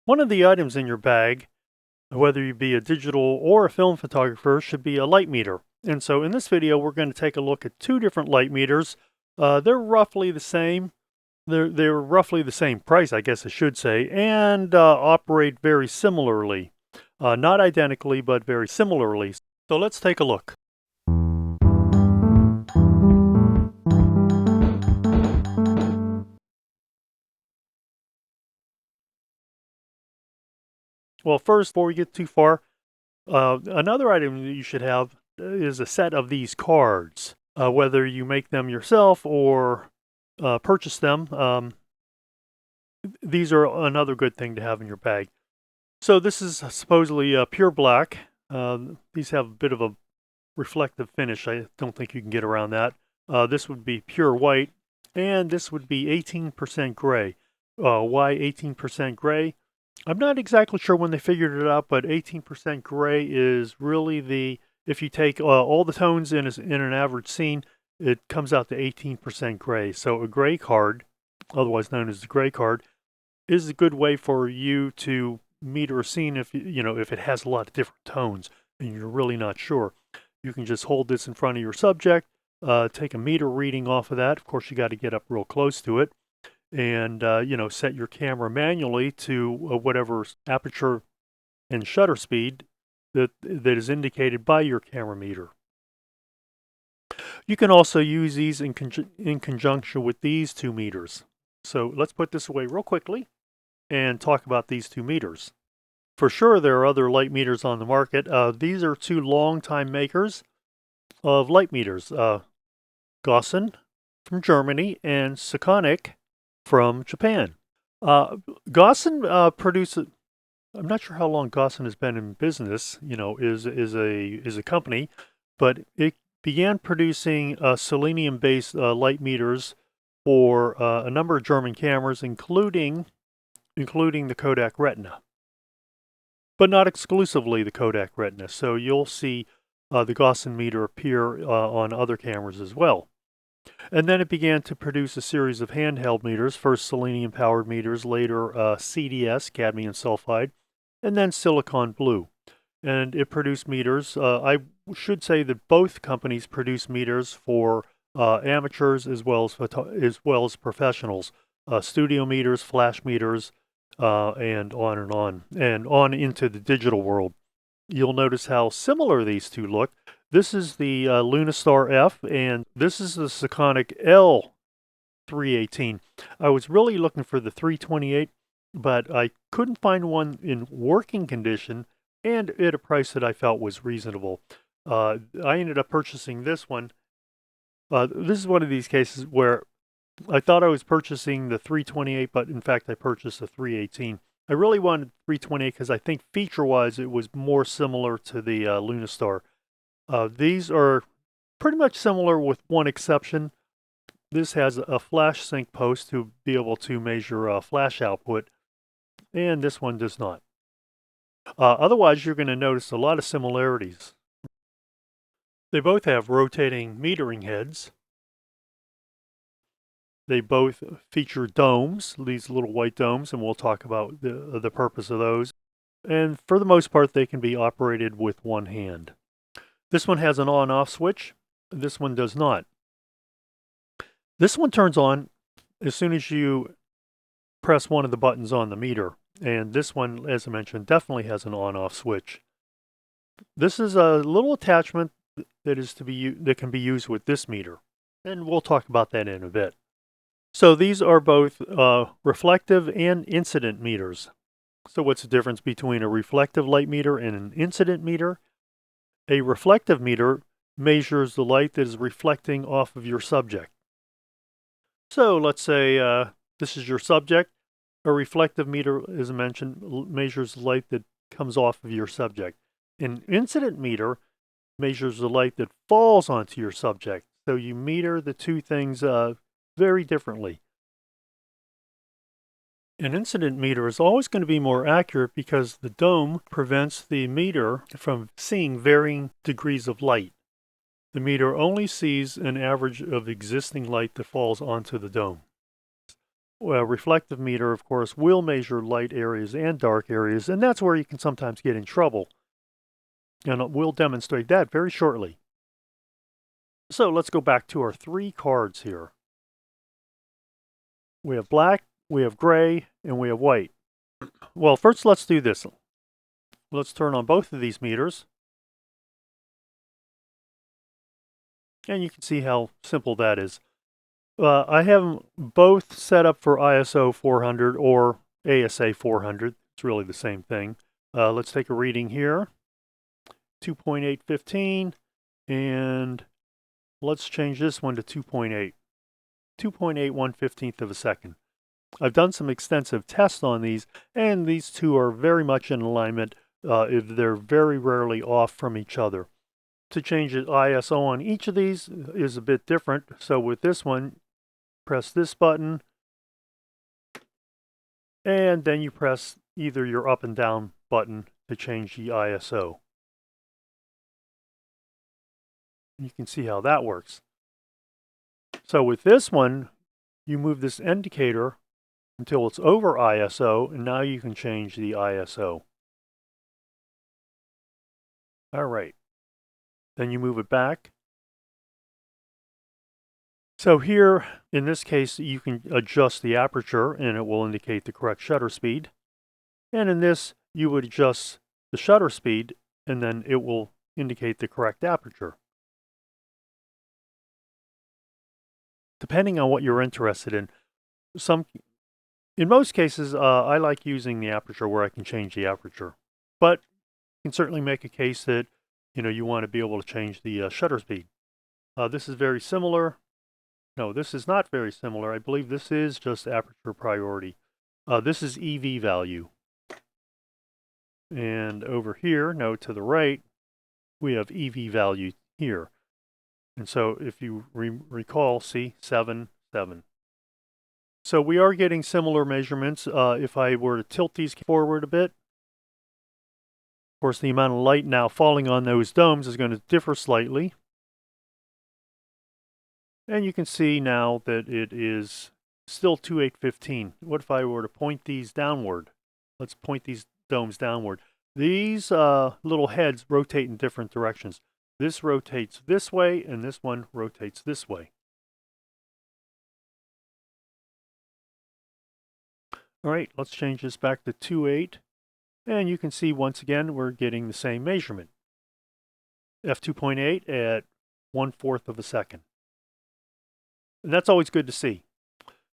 One of the items in your bag, whether you be a digital or a film photographer, should be a light meter. And so in this video, we're going to take a look at two different light meters. They're roughly the same. They're roughly the same price, I guess I should say, and operate very similarly. Not identically, but very similarly. So let's take a look. Well, first, before we get too far, another item that you should have is a set of these cards. Whether you make them yourself or purchase them, these are another good thing to have in your bag. So this is supposedly pure black. These have a bit of a reflective finish. I don't think you can get around that. This would be pure white, and this would be 18% gray. Why 18% gray? I'm not exactly sure when they figured it out, but 18% gray is really if you take all the tones in an average scene, it comes out to 18% gray. So a gray card, otherwise known as the gray card, is a good way for you to meter a scene if if it has a lot of different tones and you're really not sure. You can just hold this in front of your subject, take a meter reading off of that. Of course, you got to get up real close to it, and set your camera manually to whatever aperture and shutter speed that is indicated by your camera meter. You can also use these in conjunction with these two meters. So let's put this away real quickly and talk about these two meters. For sure, there are other light meters on the market. These are two long-time makers of light meters, Gossen from Germany and Sekonic from Japan. Gossen produces. I'm not sure how long Gossen has been in business. Is a company, but it began producing selenium-based light meters for a number of German cameras, including the Kodak Retina, but not exclusively the Kodak Retina. So you'll see the Gossen meter appear on other cameras as well. And then it began to produce a series of handheld meters, first selenium-powered meters, later CDS, cadmium sulfide, and then silicon blue. And it produced meters. I should say that both companies produce meters for amateurs as well as professionals. Studio meters, flash meters, and on into the digital world. You'll notice how similar these two look. This is the Lunastar F, and this is the Sekonic L318. I was really looking for the 328, but I couldn't find one in working condition and at a price that I felt was reasonable. I ended up purchasing this one. This is one of these cases where I thought I was purchasing the 328, but in fact I purchased the 318. I really wanted 328 because I think feature-wise it was more similar to the Lunastar. These are pretty much similar with one exception. This has a flash sync post to be able to measure flash output, and this one does not. Otherwise, you're going to notice a lot of similarities. They both have rotating metering heads. They both feature domes, these little white domes, and we'll talk about the purpose of those. And for the most part, they can be operated with one hand. This one has an on-off switch. This one does not. This one turns on as soon as you press one of the buttons on the meter. And this one, as I mentioned, definitely has an on-off switch. This is a little attachment that can be used with this meter. And we'll talk about that in a bit. So these are both reflective and incident meters. So what's the difference between a reflective light meter and an incident meter? A reflective meter measures the light that is reflecting off of your subject. So let's say this is your subject. A reflective meter, as I mentioned, measures the light that comes off of your subject. An incident meter measures the light that falls onto your subject. So you meter the two things very differently. An incident meter is always going to be more accurate because the dome prevents the meter from seeing varying degrees of light. The meter only sees an average of existing light that falls onto the dome. reflective meter, of course, will measure light areas and dark areas, and that's where you can sometimes get in trouble. And we'll demonstrate that very shortly. So let's go back to our 3 cards here. We have black, we have gray, and we have white. Well, first let's do this. Let's turn on both of these meters. And you can see how simple that is. I have them both set up for ISO 400 or ASA 400. It's really the same thing. Let's take a reading here. 2.815, and let's change this one to 2.8. 2.8 1/15 of a second. I've done some extensive tests on these, and these two are very much in alignment. They're very rarely off from each other. To change the ISO on each of these is a bit different. So with this one, press this button, and then you press either your up and down button to change the ISO. You can see how that works. So with this one, you move this indicator until it's over ISO, and now you can change the ISO. All right. Then you move it back. So here, in this case, you can adjust the aperture, and it will indicate the correct shutter speed. And in this, you would adjust the shutter speed, and then it will indicate the correct aperture. Depending on what you're interested in. In most cases, I like using the aperture where I can change the aperture. But you can certainly make a case that you want to be able to change the shutter speed. This is very similar. No, this is not very similar. I believe this is just aperture priority. This is EV value. And over here, no, to the right, we have EV value here. And so if you recall, see, 7, 7. So we are getting similar measurements. If I were to tilt these forward a bit, of course, the amount of light now falling on those domes is going to differ slightly. And you can see now that it is still 2815. What if I were to point these downward? Let's point these domes downward. These little heads rotate in different directions. This rotates this way, and this one rotates this way. All right, let's change this back to 2.8. And you can see, once again, we're getting the same measurement. f2.8 at 1/4 of a second. And that's always good to see,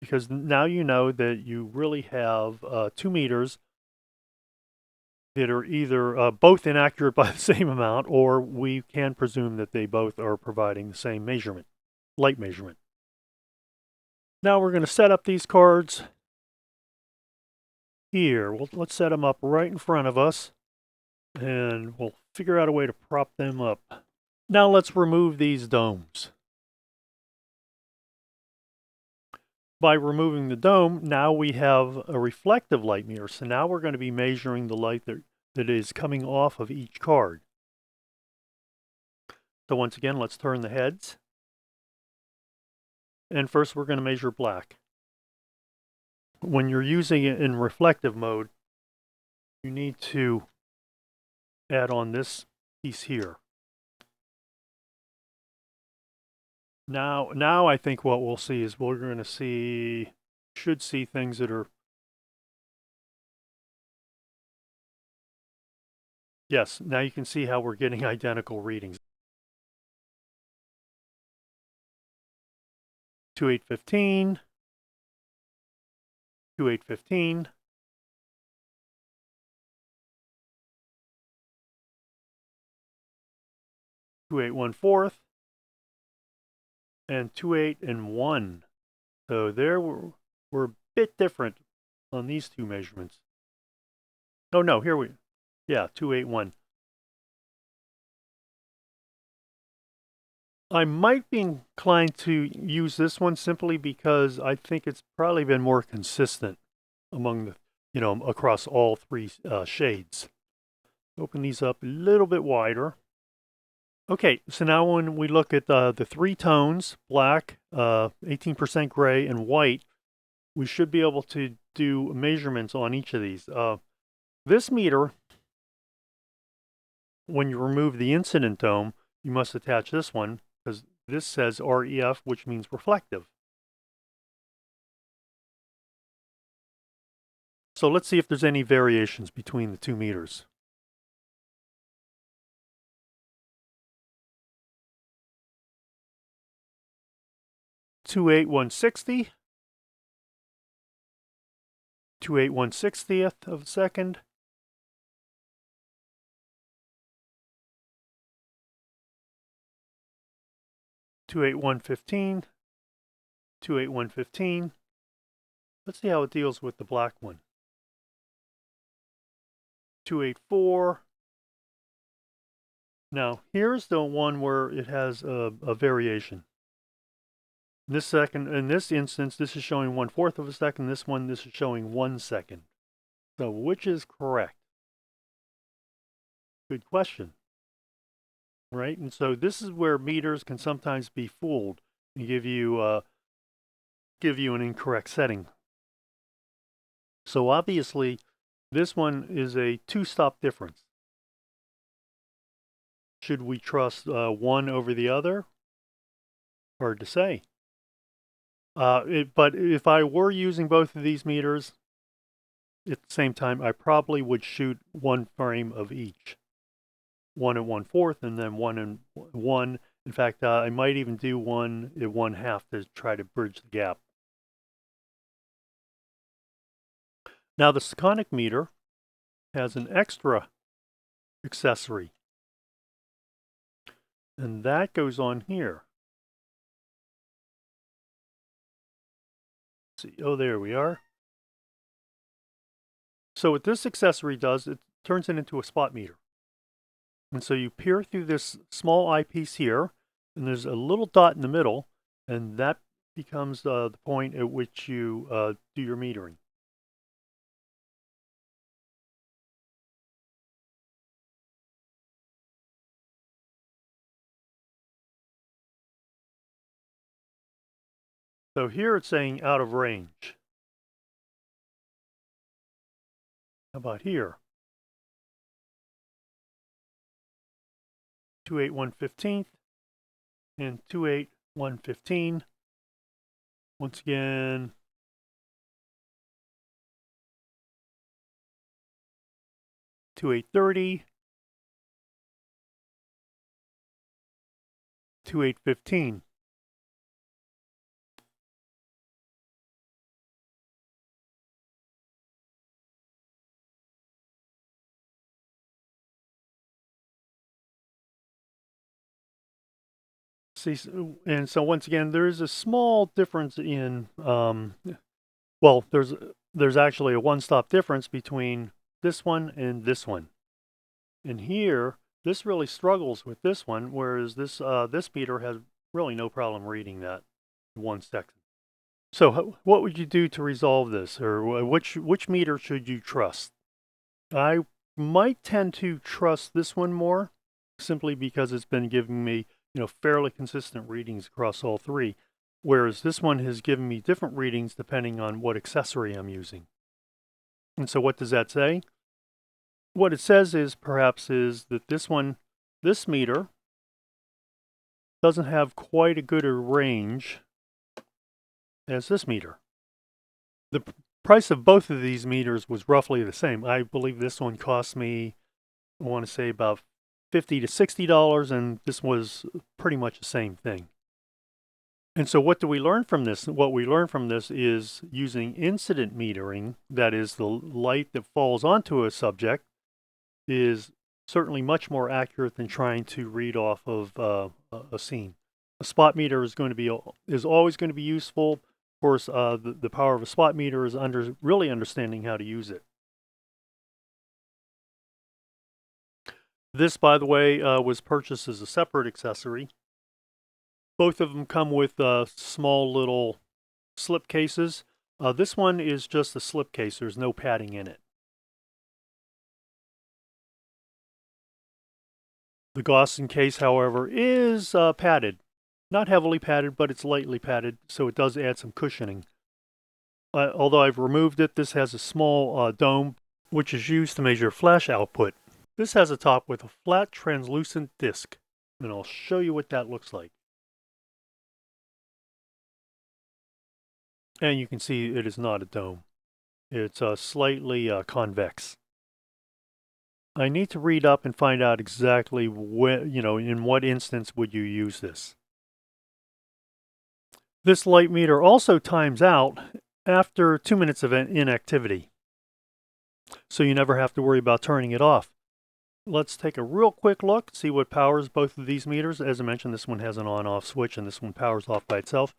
because now you know that you really have 2 meters that are either both inaccurate by the same amount, or we can presume that they both are providing the same measurement, light measurement. Now we're going to set up these cards here. Let's set them up right in front of us, and we'll figure out a way to prop them up. Now let's remove these domes. By removing the dome, now we have a reflective light meter. So now we're going to be measuring the light that is coming off of each card. So once again, let's turn the heads. And first we're going to measure black. When you're using it in reflective mode, you need to add on this piece here. Now I think what we'll see is we're going to should see things that are, yes, now you can see how we're getting identical readings. 2.815, 2.815, 2.8 1/4, and 2.8 and 1. So there we're a bit different on these two measurements. Oh no, here yeah, 2.8 1. I might be inclined to use this one simply because I think it's probably been more consistent among the, across all 3 shades. Open these up a little bit wider. Okay, so now when we look at the 3 tones, black, 18% gray, and white, we should be able to do measurements on each of these. This meter, when you remove the incident dome, you must attach this one, because this says REF, which means reflective. So let's see if there's any variations between the two meters. (28160), 281/60th of a second, 28115, 28115. Let's see how it deals with the black one. 284. Now, here's the one where it has a variation. In this instance, this is showing 1/4 of a second. This is showing 1 second. So which is correct? Good question. Right? And so this is where meters can sometimes be fooled and give you an incorrect setting. So obviously, this one is a 2-stop difference. Should we trust one over the other? Hard to say. But if I were using both of these meters at the same time, I probably would shoot one frame of each. 1 at 1/4 and then 1 and 1. In fact, I might even do 1 at 1/2 to try to bridge the gap. Now the Sekonic meter has an extra accessory, and that goes on here. Let's see, oh, there we are. So what this accessory does, it turns it into a spot meter. And so you peer through this small eyepiece here, and there's a little dot in the middle, and that becomes the point at which you do your metering. So here it's saying out of range. How about here? 281/15 and 281/15. Once again, 281/30, 281/15. See, and so once again, there is a small difference in, well, there's actually a 1-stop difference between this one and this one. And here, this really struggles with this one, whereas this meter has really no problem reading that 1 second. So what would you do to resolve this, or which meter should you trust? I might tend to trust this one more, simply because it's been giving me fairly consistent readings across all three, whereas this one has given me different readings depending on what accessory I'm using. And so what does that say? What it says is that this meter doesn't have quite a good a range as this meter. The price of both of these meters was roughly the same. I believe this one cost me, I want to say, about $50 to $60, and this was pretty much the same thing. And so what do we learn from this? What we learn from this is using incident metering, that is the light that falls onto a subject, is certainly much more accurate than trying to read off of a scene. A spot meter is always going to be useful. Of course, the power of a spot meter is really understanding how to use it. This, by the way, was purchased as a separate accessory. Both of them come with small little slip cases. This one is just a slip case. There's no padding in it. The Gossen case, however, is padded. Not heavily padded, but it's lightly padded, so it does add some cushioning. Although I've removed it, this has a small dome which is used to measure flash output. This has a top with a flat translucent disc, and I'll show you what that looks like. And you can see it is not a dome. It's slightly convex. I need to read up and find out exactly when, in what instance would you use this. This light meter also times out after 2 minutes of inactivity, so you never have to worry about turning it off. Let's take a real quick look, see what powers both of these meters. As I mentioned, this one has an on-off switch and this one powers off by itself.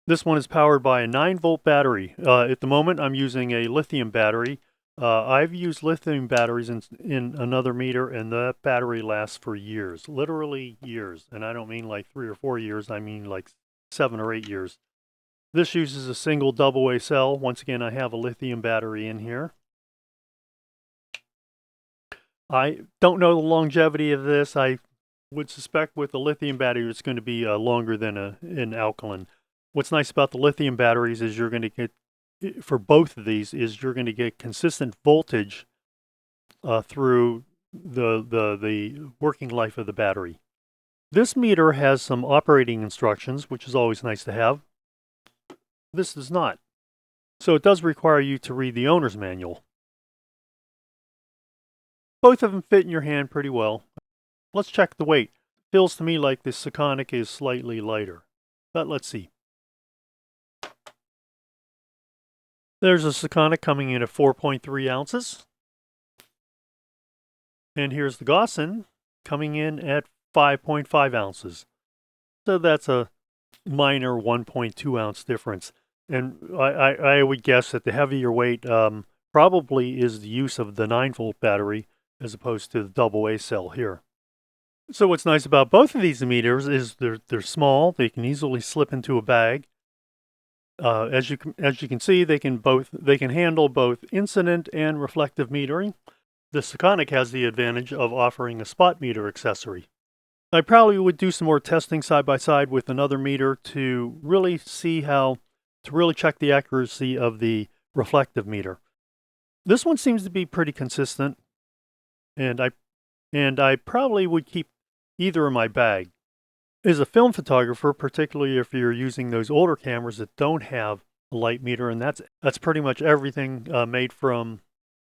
This one is powered by a 9-volt battery. At the moment, I'm using a lithium battery. I've used lithium batteries in another meter, and that battery lasts for years, literally years. And I don't mean like 3 or 4 years, I mean like 7 or 8 years. This uses a single AA cell. Once again, I have a lithium battery in here. I don't know the longevity of this. I would suspect with the lithium battery, it's going to be longer than an alkaline. What's nice about the lithium batteries is you're going to get, for both of these, is you're going to get consistent voltage through the working life of the battery. This meter has some operating instructions, which is always nice to have. This does not. So it does require you to read the owner's manual. Both of them fit in your hand pretty well. Let's check the weight. It feels to me like this Sekonic is slightly lighter, but let's see. There's a Sekonic coming in at 4.3 ounces. And here's the Gossen coming in at 5.5 ounces. So that's a minor 1.2 ounce difference. And I would guess that the heavier weight probably is the use of the 9-volt battery as opposed to the AA cell here. So what's nice about both of these meters is they're small. They can easily slip into a bag. As you can see, they can handle both incident and reflective metering. The Sekonic has the advantage of offering a spot meter accessory. I probably would do some more testing side by side with another meter to really check the accuracy of the reflective meter. This one seems to be pretty consistent, and I probably would keep either in my bag. As a film photographer, particularly if you're using those older cameras that don't have a light meter, and that's pretty much everything made from,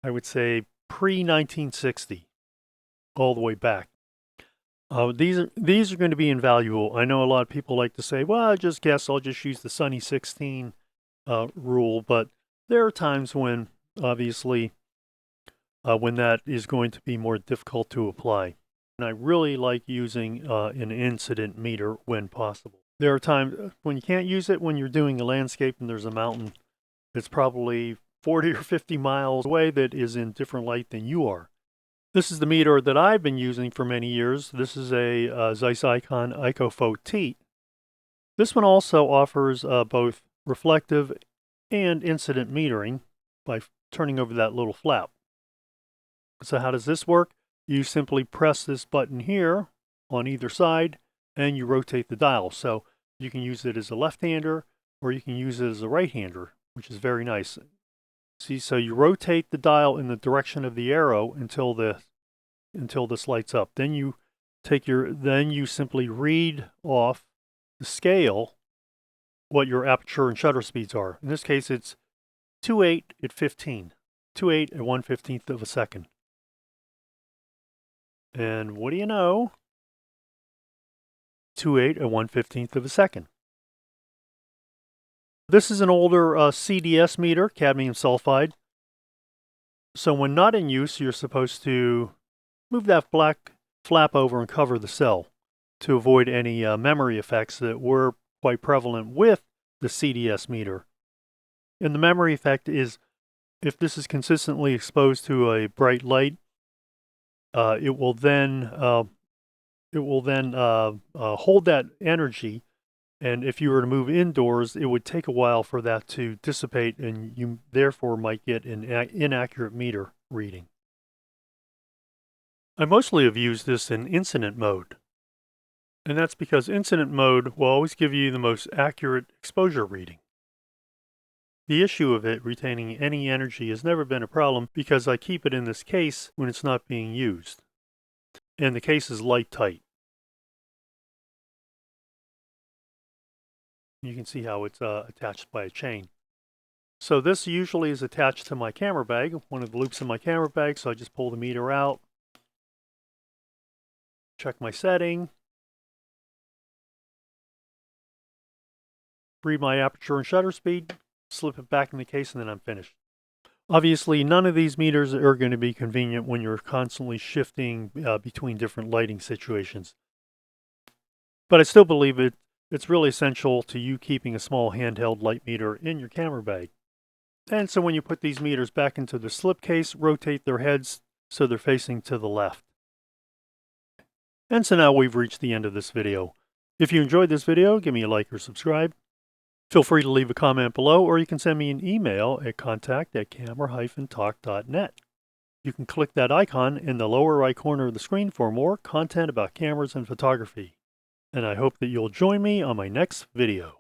I would say, pre-1960 all the way back. These are going to be invaluable. I know a lot of people like to say, well, I just guess I'll just use the Sunny 16 rule, but there are times when, obviously, when that is going to be more difficult to apply. And I really like using an incident meter when possible. There are times when you can't use it when you're doing a landscape and there's a mountain that's probably 40 or 50 miles away that is in different light than you are. This is the meter that I've been using for many years. This is a Zeiss Ikon IcoFo T. This one also offers both reflective and incident metering by turning over that little flap. So how does this work? You simply press this button here on either side and you rotate the dial. So you can use it as a left-hander or you can use it as a right-hander, which is very nice. See, so you rotate the dial in the direction of the arrow until this lights up. Then you simply read off the scale what your aperture and shutter speeds are. In this case, it's 2.8 at 15, 2.8 at 1/15 of a second. And what do you know? 2.8 at 1/15 of a second. This is an older CDS meter, cadmium sulfide. So when not in use, you're supposed to move that black flap over and cover the cell to avoid any memory effects that were quite prevalent with the CDS meter. And the memory effect is if this is consistently exposed to a bright light, it will then hold that energy, and if you were to move indoors, it would take a while for that to dissipate, and you therefore might get an inaccurate meter reading. I mostly have used this in incident mode. And that's because incident mode will always give you the most accurate exposure reading. The issue of it retaining any energy has never been a problem because I keep it in this case when it's not being used. And the case is light tight. You can see how it's attached by a chain. So this usually is attached to my camera bag, one of the loops in my camera bag, so I just pull the meter out, check my setting, read my aperture and shutter speed, slip it back in the case, and then I'm finished. Obviously, none of these meters are going to be convenient when you're constantly shifting between different lighting situations. But I still believe it's really essential to you keeping a small handheld light meter in your camera bag. And so when you put these meters back into the slipcase, rotate their heads so they're facing to the left. And so now we've reached the end of this video. If you enjoyed this video, give me a like or subscribe. Feel free to leave a comment below, or you can send me an email at contact@camera-talk.net. You can click that icon in the lower right corner of the screen for more content about cameras and photography. And I hope that you'll join me on my next video.